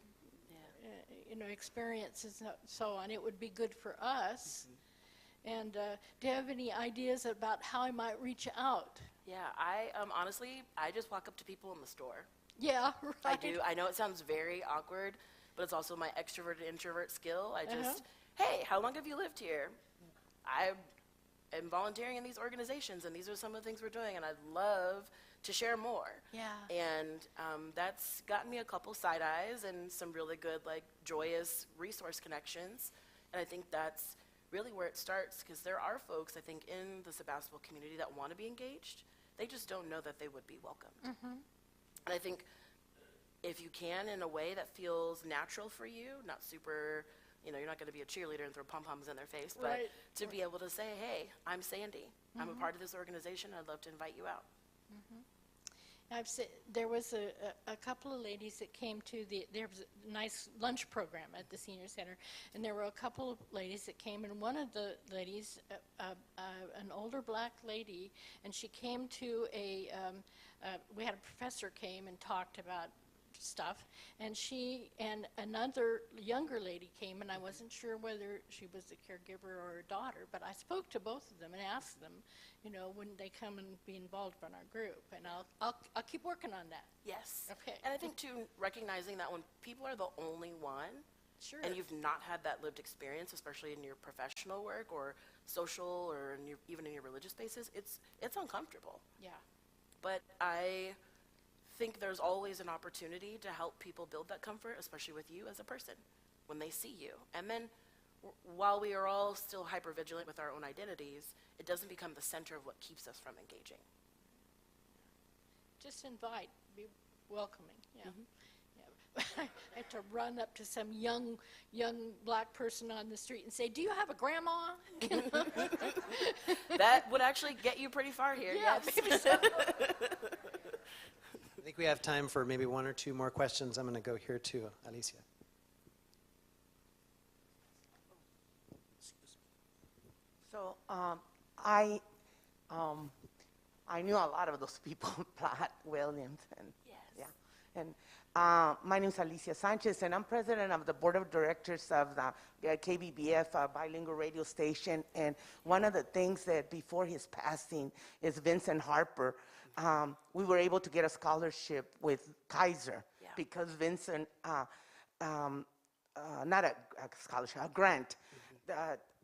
experiences and so on. It would be good for us. And do you have any ideas about how I might reach out? Yeah, I honestly, I just walk up to people in the store. Yeah, right. I do. I know it sounds very awkward, but it's also my extroverted introvert skill. I just, hey, how long have you lived here? I am volunteering in these organizations, and these are some of the things we're doing, and I'd love to share more. Yeah. And that's gotten me a couple side eyes and some really good, joyous resource connections. And I think that's really where it starts, because there are folks, I think, in the Sebastopol community that want to be engaged. They just don't know that they would be welcomed. And I think if you can, in a way that feels natural for you, not super, you're not going to be a cheerleader and throw pom-poms in their face, but to be able to say, hey, I'm Sandy. I'm a part of this organization. I'd love to invite you out. There was a couple of ladies that came to there was a nice lunch program at the senior center, and there were a couple of ladies that came, and one of the ladies, an older Black lady, and she came to we had a professor came and talked about stuff, and she and another younger lady came, and I wasn't sure whether she was a caregiver or a daughter, but I spoke to both of them and asked them, wouldn't they come and be involved in our group, and I'll keep working on that. Yes. Okay. And I think, too, recognizing that when people are the only one, Sure. and you've not had that lived experience, especially in your professional work or social or even in your religious spaces, it's uncomfortable. Yeah. But I think there's always an opportunity to help people build that comfort, especially with you as a person, when they see you. And then while we are all still hyper-vigilant with our own identities, it doesn't become the center of what keeps us from engaging. Just invite, be welcoming, yeah. I had to run up to some young Black person on the street and say, do you have a grandma? That would actually get you pretty far here, Yeah, yes. maybe so. I think we have time for maybe one or two more questions. I'm going to go here to Alicia. So I knew a lot of those people, Platt, Williams, and Yes. yeah. And my name is Alicia Sanchez, and I'm president of the board of directors of the KBBF bilingual radio station. And one of the things that before his passing is Vincent Harper. We were able to get a scholarship with Kaiser because Vincent, not a scholarship, a grant,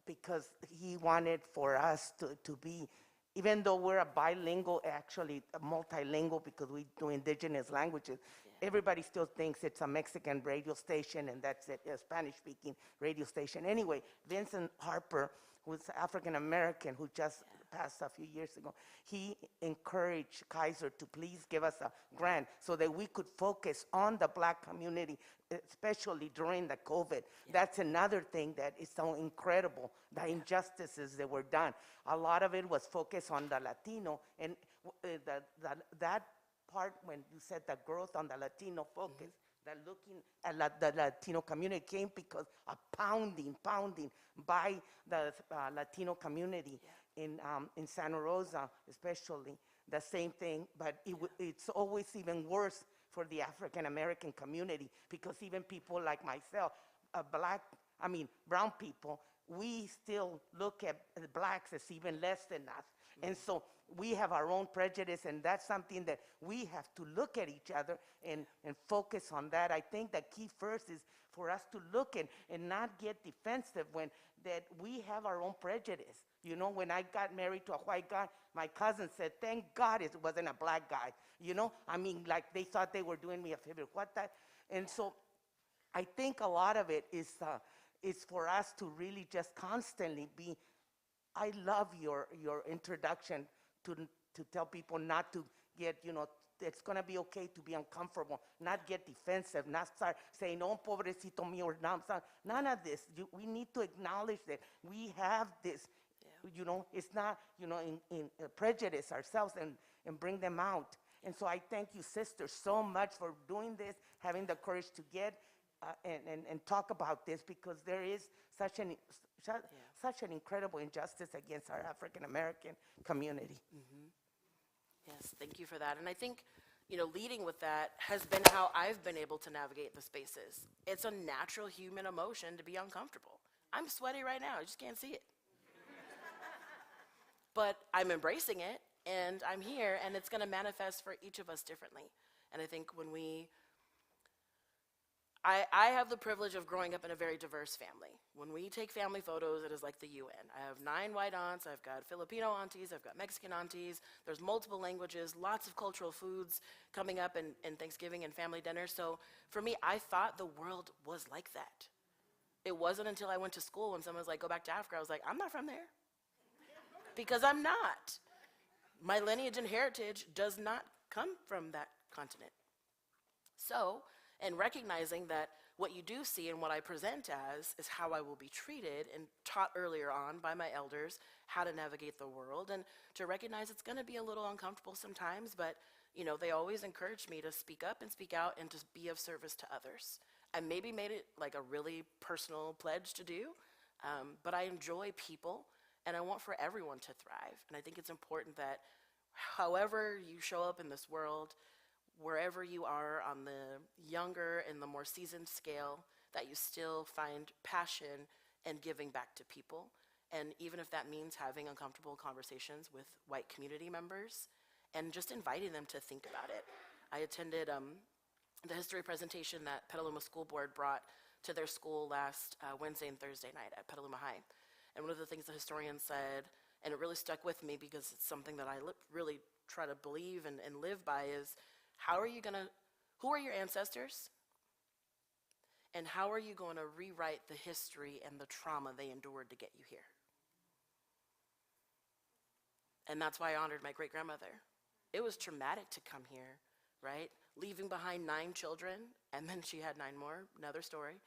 because he wanted for us to be, even though we're a bilingual, actually a multilingual because we do indigenous languages, everybody still thinks it's a Mexican radio station and that's it, a Spanish-speaking radio station. Anyway, Vincent Harper, who's African-American, who just passed a few years ago, he encouraged Kaiser to please give us a grant so that we could focus on the Black community, especially during the COVID. That's another thing that is so incredible, the injustices that were done. A lot of it was focused on the Latino, and that part when you said the growth on the Latino focus, that looking at the Latino community came because of pounding by the Latino community in Santa Rosa, especially. the same thing, but it's always even worse for the African American community, because even people like myself, brown people, we still look at the blacks as even less than us. And so we have our own prejudice, and that's something that we have to look at each other and focus on that. I think the key first is for us to look and not get defensive when that we have our own prejudice. You know, when I got married to a white guy, my cousin said, thank God it wasn't a black guy. You know, I mean, like they thought they were doing me a favor. And so I think a lot of it is for us to really just constantly be, I love your introduction to tell people not to get, it's going to be okay to be uncomfortable, not get defensive, not start saying, oh, pobrecito mío, or none of this. We need to acknowledge that we have this, it's not, in prejudice ourselves and bring them out. And so I thank you, sisters, so much for doing this, having the courage to get and talk about this, because there is such an incredible injustice against our African American community. Yes, thank you for that. And I think, leading with that has been how I've been able to navigate the spaces. It's a natural human emotion to be uncomfortable. I'm sweaty right now, I just can't see it. But I'm embracing it, and I'm here, and it's going to manifest for each of us differently. And I think when I have the privilege of growing up in a very diverse family. When we take family photos, it is like the UN. I have 9 white aunts, I've got Filipino aunties, I've got Mexican aunties, there's multiple languages, lots of cultural foods coming up in Thanksgiving and family dinner. So for me, I thought the world was like that. It wasn't until I went to school when someone was like, go back to Africa, I was like, I'm not from there. Because I'm not. My lineage and heritage does not come from that continent. So, and recognizing that what you do see and what I present as is how I will be treated and taught earlier on by my elders how to navigate the world, and to recognize it's going to be a little uncomfortable sometimes, but they always encouraged me to speak up and speak out and to be of service to others. I maybe made it like a really personal pledge to do, but I enjoy people and I want for everyone to thrive. And I think it's important that however you show up in this world, wherever you are on the younger and the more seasoned scale, that you still find passion and giving back to people. And even if that means having uncomfortable conversations with white community members and just inviting them to think about it. I attended the history presentation that Petaluma School Board brought to their school last Wednesday and Thursday night at Petaluma High. And one of the things the historian said, and it really stuck with me because it's something that I really try to believe and live by, is who are your ancestors? And how are you going to rewrite the history and the trauma they endured to get you here? And that's why I honored my great-grandmother. It was traumatic to come here, right? Leaving behind 9 children, and then she had 9 more, another story.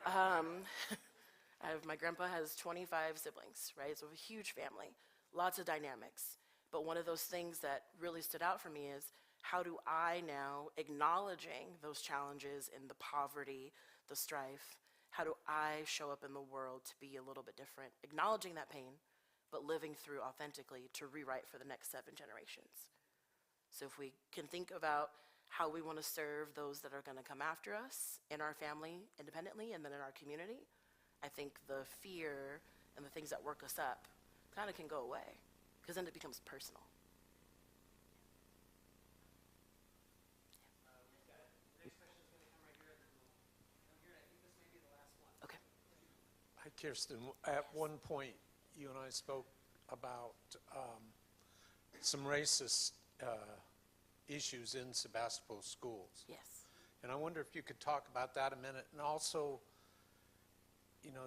My grandpa has 25 siblings, right? So a huge family, lots of dynamics. But one of those things that really stood out for me is, how do I now, acknowledging those challenges and the poverty, the strife, how do I show up in the world to be a little bit different, acknowledging that pain, but living through authentically to rewrite for the next 7 generations. So if we can think about how we want to serve those that are going to come after us in our family independently and then in our community, I think the fear and the things that work us up kind of can go away, because then it becomes personal. Okay. Hi, Kirsten. At one point, you and I spoke about some racist issues in Sebastopol schools. Yes. And I wonder if you could talk about that a minute. And also,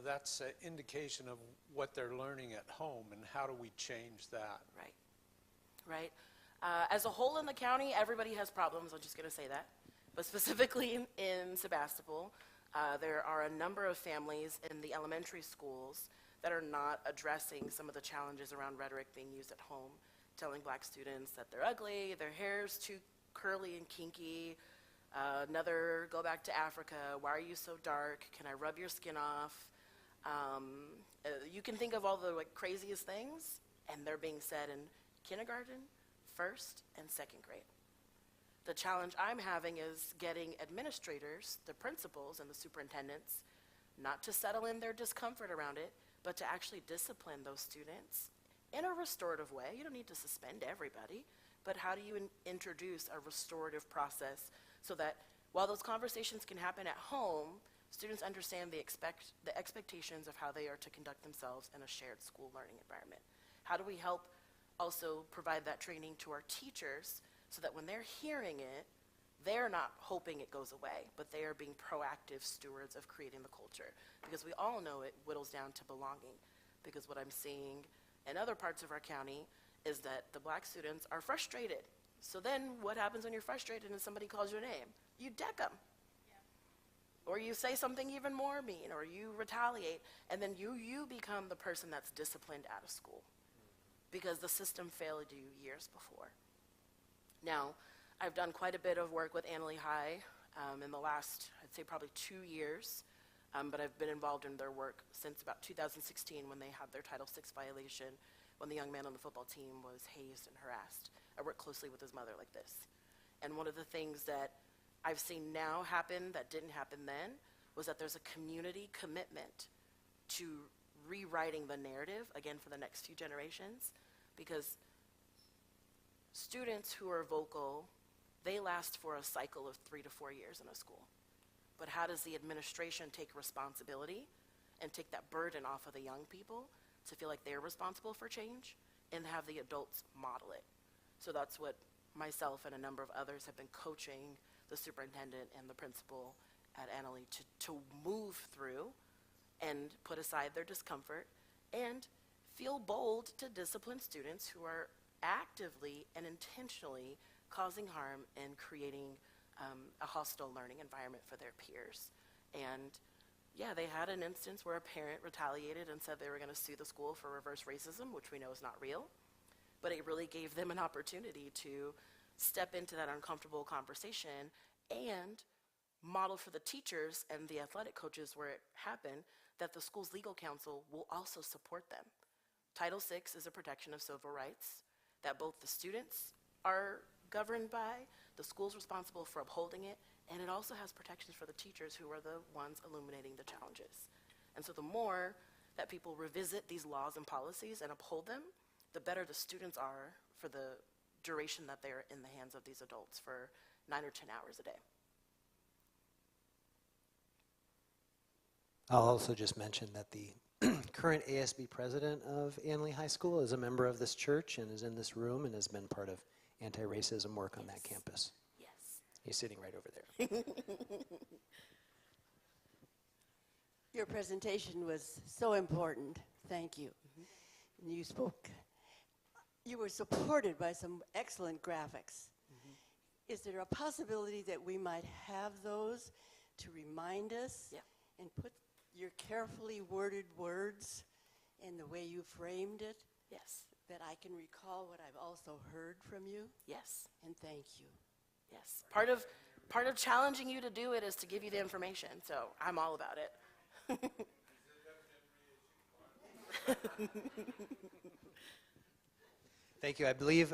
that's an indication of what they're learning at home, and how do we change that? Right. As a whole in the county, everybody has problems, I'm just going to say that. But specifically in Sebastopol, there are a number of families in the elementary schools that are not addressing some of the challenges around rhetoric being used at home, telling black students that they're ugly, their hair's too curly and kinky, another, go back to Africa, why are you so dark, can I rub your skin off? You can think of all the craziest things, and they're being said in kindergarten, first and second grade. The challenge I'm having is getting administrators, the principals and the superintendents, not to settle in their discomfort around it, but to actually discipline those students in a restorative way. You don't need to suspend everybody, but how do you introduce a restorative process so that while those conversations can happen at home, students understand the expectations of how they are to conduct themselves in a shared school learning environment? How do we help also provide that training to our teachers so that when they're hearing it, they're not hoping it goes away, but they are being proactive stewards of creating the culture? Because we all know it whittles down to belonging. Because what I'm seeing in other parts of our county is that the black students are frustrated. So then what happens when you're frustrated and somebody calls your name? You deck them. Or you say something even more mean, or you retaliate, and then you become the person that's disciplined out of school because the system failed you years before. Now, I've done quite a bit of work with Annalee High in the last, I'd say probably 2 years, but I've been involved in their work since about 2016 when they had their Title VI violation, when the young man on the football team was hazed and harassed. I work closely with his mother like this. And one of the things that I've seen now happen that didn't happen then was that there's a community commitment to rewriting the narrative, again, for the next few generations, because students who are vocal, they last for a cycle of 3 to 4 years in a school. But how does the administration take responsibility and take that burden off of the young people to feel like they're responsible for change and have the adults model it? So that's what myself and a number of others have been coaching the superintendent and the principal at Annalee to move through and put aside their discomfort and feel bold to discipline students who are actively and intentionally causing harm and creating a hostile learning environment for their peers. And yeah, they had an instance where a parent retaliated and said they were going to sue the school for reverse racism, which we know is not real, but it really gave them an opportunity to step into that uncomfortable conversation and model for the teachers and the athletic coaches where it happened that the school's legal counsel will also support them. Title VI is a protection of civil rights that both the students are governed by, the school's responsible for upholding it, and it also has protections for the teachers who are the ones illuminating the challenges. And so the more that people revisit these laws and policies and uphold them, the better the students are for the duration that they're in the hands of these adults for 9 or 10 hours a day. I'll also just mention that the current ASB president of Annalee High School is a member of this church and is in this room and has been part of anti-racism work on that campus. Yes. He's sitting right over there. Your presentation was so important. Thank you. And you spoke. You were supported by some excellent graphics. Is there a possibility that we might have those to remind us and put your carefully worded words in the way you framed it? Yes. That I can recall what I've also heard from you? Yes. And thank you. Yes. Part of challenging you to do it is to give you the information, so I'm all about it. Thank you. I believe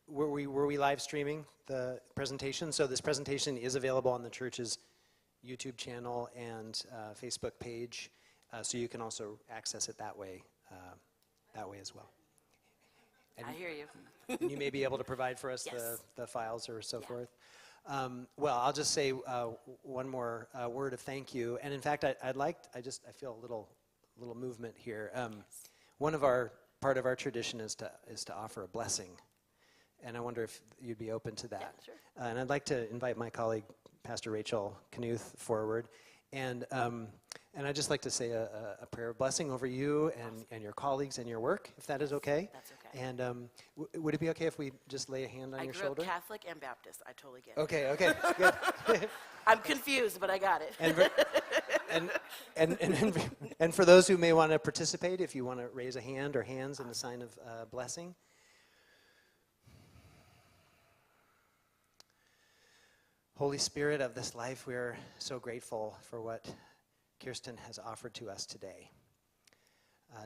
were we live streaming the presentation? So this presentation is available on the church's YouTube channel and Facebook page, so you can also access it that way as well. And I hear you. and you may be able to provide for us Yes. the files or so forth. Well, I'll just say one more word of thank you. And in fact, I feel a little movement here. Part of our tradition is to offer a blessing, and I wonder if you'd be open to that. Yeah, sure. And I'd like to invite my colleague, Pastor Rachel Knuth, forward, and I'd just like to say a prayer of blessing over you and your colleagues and your work, if that is okay. That's okay. And would it be okay if we just lay a hand on I your grew shoulder? up Catholic and Baptist. I totally get it. Okay, good. I'm confused, but I got it. And for those who may want to participate, if you want to raise a hand or hands in a sign of blessing. Holy Spirit of this life, we are so grateful for what Kirstyne has offered to us today.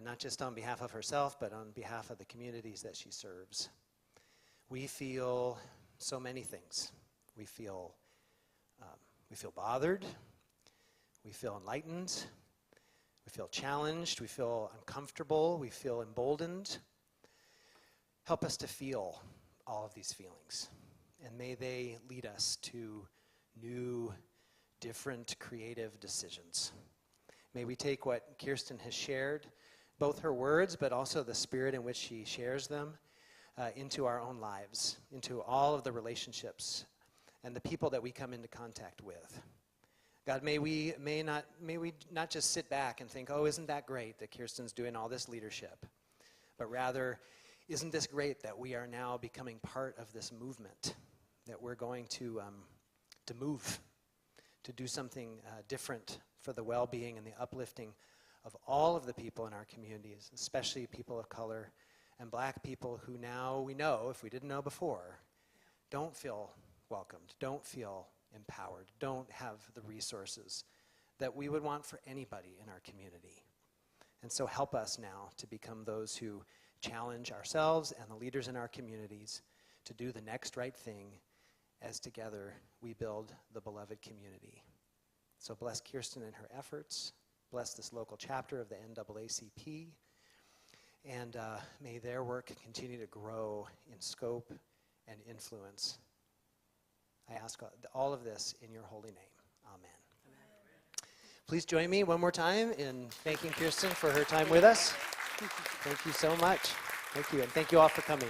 Not just on behalf of herself, but on behalf of the communities that she serves. we feel so many things. We feel bothered. We feel enlightened. We feel challenged. We feel uncomfortable. We feel emboldened. Help us to feel all of these feelings. And may they lead us to new, different, creative decisions. May we take what Kirstyne has shared, both her words, but also the spirit in which she shares them, into our own lives, into all of the relationships and the people that we come into contact with. God, may we not just sit back and think, oh, isn't that great that Kirstyne's doing all this leadership, but rather, isn't this great that we are now becoming part of this movement, that we're going to move, to do something different for the well-being and the uplifting of all of the people in our communities, especially people of color and Black people who now we know, if we didn't know before, don't feel welcomed, don't feel empowered, don't have the resources that we would want for anybody in our community. And so help us now to become those who challenge ourselves and the leaders in our communities to do the next right thing as together we build the beloved community. So bless Kirstyne and her efforts. Bless this local chapter of the NAACP. And may their work continue to grow in scope and influence. I ask all of this in your holy name. Amen. Please join me one more time in thanking Kirstyne for her time with us. Thank you so much. Thank you, and thank you all for coming.